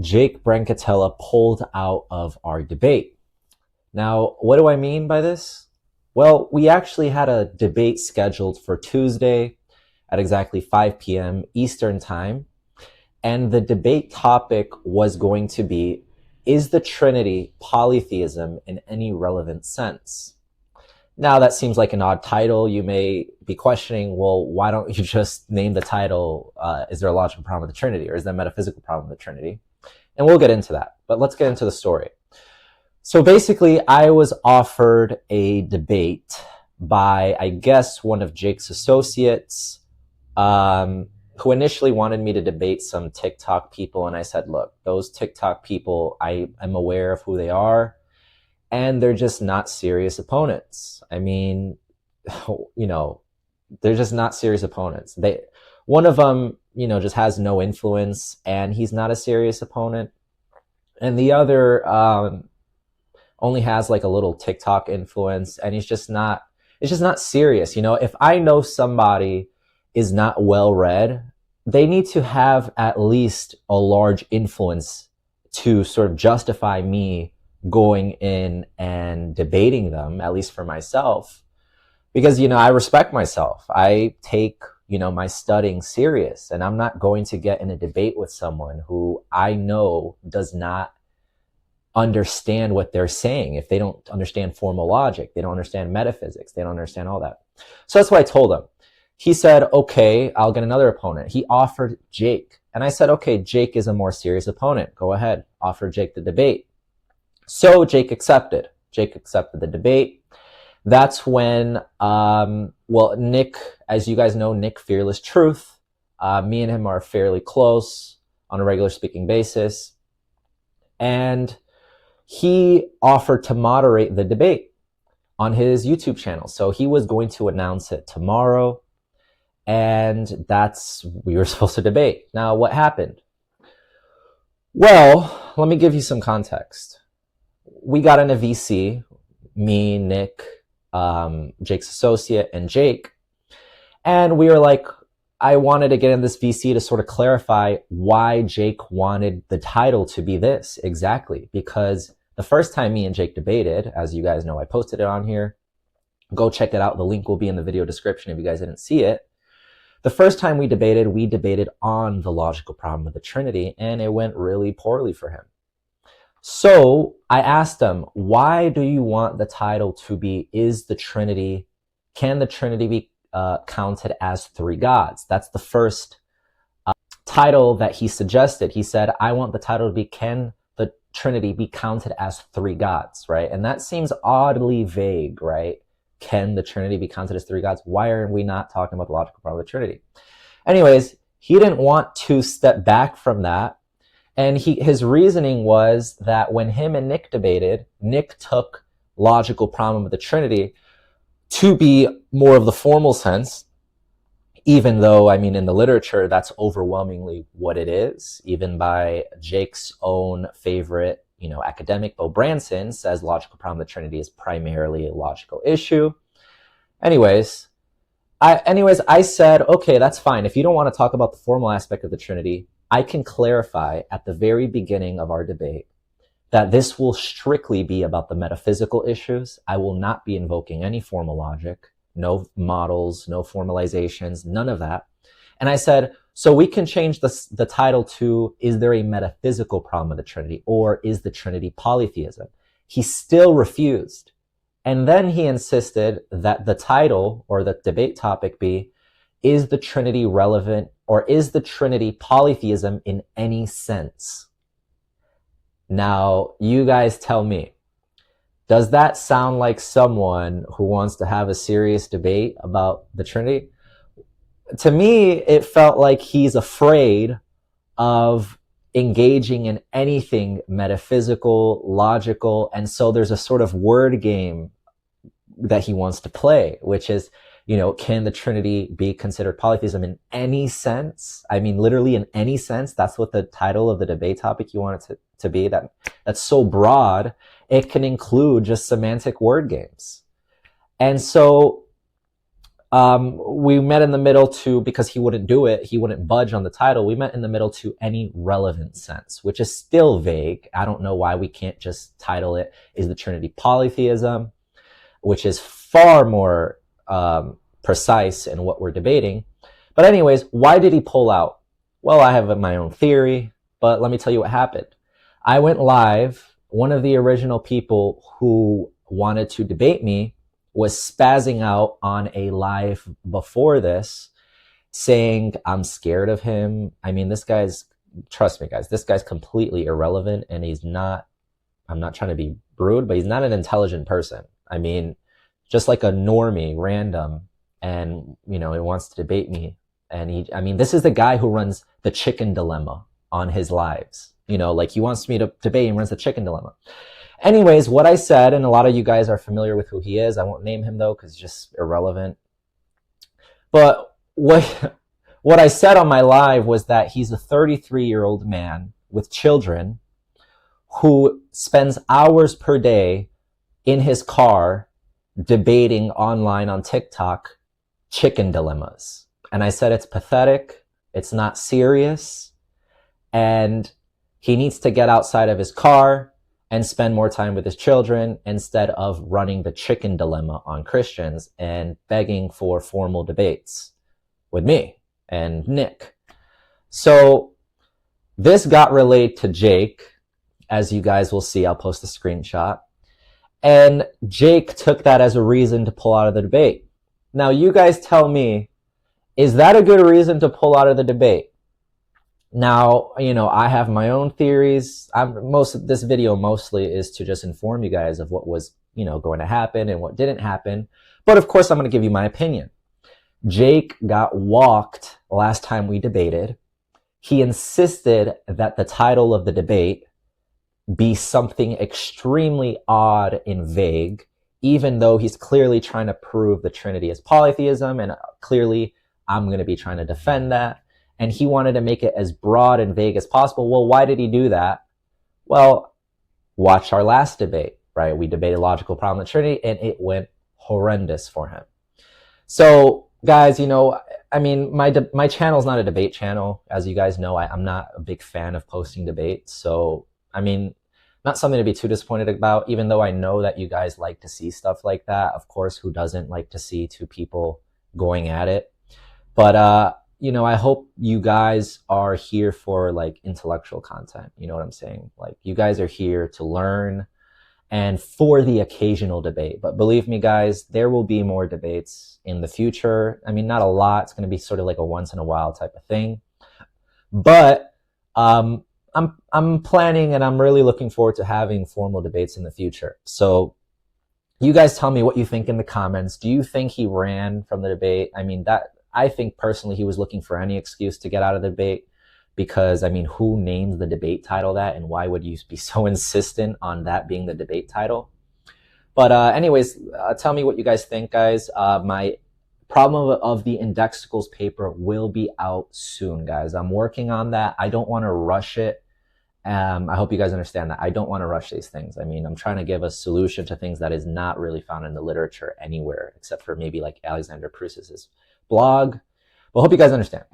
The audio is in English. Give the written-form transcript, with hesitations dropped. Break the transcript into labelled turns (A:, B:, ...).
A: Jake Brancatella pulled out of our debate. Now, what do I mean by this? Well, we actually had a debate scheduled for Tuesday at exactly 5 p.m. Eastern Time. And the debate topic was going to be, is the Trinity polytheism in any relevant sense? Now, that seems like an odd title. You may be questioning, well, why don't you just name the title, is there a logical problem with the Trinity, or is there a metaphysical problem with the Trinity? And we'll get into that, but let's get into the story. So basically, I was offered a debate by, I guess, one of Jake's associates, who initially wanted me to debate some TikTok people. And I said, look, those TikTok people, I am aware of who they are, and they're just not serious opponents. I mean, they're just not serious opponents. One of them, just has no influence, and he's not a serious opponent. And the other only has like a little TikTok influence, and it's just not serious. If I know somebody is not well read, they need to have at least a large influence to sort of justify me going in and debating them, at least for myself. Because, I respect myself. I take, my studying serious, and I'm not going to get in a debate with someone who I know does not understand what they're saying. If they don't understand formal logic, they don't understand metaphysics, they don't understand all that. So that's what I told him. He said, okay, I'll get another opponent. He offered Jake. And I said, okay, Jake is a more serious opponent. Go ahead, offer Jake the debate. So Jake accepted. Jake accepted the debate. That's when, Nick, as you guys know, Nick Fearless Truth, me and him are fairly close on a regular speaking basis. And he offered to moderate the debate on his YouTube channel. So he was going to announce it tomorrow. And we were supposed to debate. Now, what happened? Well, let me give you some context. We got in a VC, me, Nick, Jake's associate, and Jake. And we were like, I wanted to get in this VC to sort of clarify why Jake wanted the title to be this exactly. Because the first time me and Jake debated, as you guys know, I posted it on here. Go check it out. The link will be in the video description if you guys didn't see it. The first time we debated on the logical problem of the Trinity, and it went really poorly for him. So I asked him, why do you want the title to be, can the Trinity be counted as three gods? That's the first title that he suggested. He said, I want the title to be, can the Trinity be counted as three gods, right? And that seems oddly vague, right? Can the Trinity be counted as three gods? Why are we not talking about the logical problem of the Trinity? Anyways, he didn't want to step back from that. And his reasoning was that when him and Nick debated, Nick took logical problem of the Trinity to be more of the formal sense, even though, in the literature, that's overwhelmingly what it is. Even by Jake's own favorite, academic, Bo Branson, says logical problem of the Trinity is primarily a logical issue. Anyways, I said, okay, that's fine. If you don't want to talk about the formal aspect of the Trinity, I can clarify at the very beginning of our debate that this will strictly be about the metaphysical issues. I will not be invoking any formal logic, no models, no formalizations, none of that. And I said, so we can change the title to, is there a metaphysical problem of the Trinity, or is the Trinity polytheism? He still refused. And then he insisted that the title or the debate topic be, is the Trinity relevant, or is the Trinity polytheism in any sense? Now, you guys tell me, does that sound like someone who wants to have a serious debate about the Trinity? To me, it felt like he's afraid of engaging in anything metaphysical, logical, and so there's a sort of word game that he wants to play, which is, can the Trinity be considered polytheism in any sense? Literally in any sense. That's what the title of the debate topic you want it to be. That's so broad, it can include just semantic word games. And so We met in the middle to, because he wouldn't do it, he wouldn't budge on the title. We met in the middle to any relevant sense, which is still vague. I don't know why we can't just title it, Is the Trinity Polytheism, which is far more precise in what we're debating. But anyways, why did he pull out? Well, I have my own theory, but let me tell you what happened. I went live. One of the original people who wanted to debate me was spazzing out on a live before this, saying, I'm scared of him. I mean, trust me, guys, this guy's completely irrelevant, and he's not, I'm not trying to be rude, but he's not an intelligent person. I mean, just like a normie, random, and, he wants to debate me. And this is the guy who runs the chicken dilemma on his lives. Like he wants me to debate and runs the chicken dilemma. Anyways, what I said, and a lot of you guys are familiar with who he is. I won't name him though, because it's just irrelevant. But what I said on my live was that he's a 33-year-old man with children who spends hours per day in his car debating online on TikTok chicken dilemmas. And I said it's pathetic, it's not serious, and he needs to get outside of his car and spend more time with his children instead of running the chicken dilemma on Christians and begging for formal debates with me and Nick. So this got relayed to Jake, as you guys will see. I'll post a screenshot. And Jake took that as a reason to pull out of the debate. Now, you guys tell me, is that a good reason to pull out of the debate? Now, I have my own theories. Most of this video mostly is to just inform you guys of what was, going to happen and what didn't happen. But of course, I'm going to give you my opinion. Jake got walked last time we debated. He insisted that the title of the debate be something extremely odd and vague, even though he's clearly trying to prove the Trinity is polytheism, and clearly I'm going to be trying to defend that. And he wanted to make it as broad and vague as possible. Well, why did he do that? Well, watch our last debate, right? We debated logical problem of the Trinity, and it went horrendous for him. So, guys, my channel is not a debate channel. As you guys know, I'm not a big fan of posting debates. So, not something to be too disappointed about, even though I know that you guys like to see stuff like that. Of course, who doesn't like to see two people going at it? But, I hope you guys are here for like intellectual content. You know what I'm saying? Like, you guys are here to learn and for the occasional debate. But believe me, guys, there will be more debates in the future. Not a lot. It's going to be sort of like a once in a while type of thing. But I'm planning, and I'm really looking forward to having formal debates in the future. So you guys tell me what you think in the comments. Do you think he ran from the debate? I think personally he was looking for any excuse to get out of the debate, because who names the debate title that, and why would you be so insistent on that being the debate title? But anyways, tell me what you guys think, guys. My problem of the Indexicals paper will be out soon, guys. I'm working on that. I don't want to rush it. I hope you guys understand that. I don't want to rush these things. I'm trying to give a solution to things that is not really found in the literature anywhere, except for maybe like Alexander Pruss's blog. But I hope you guys understand.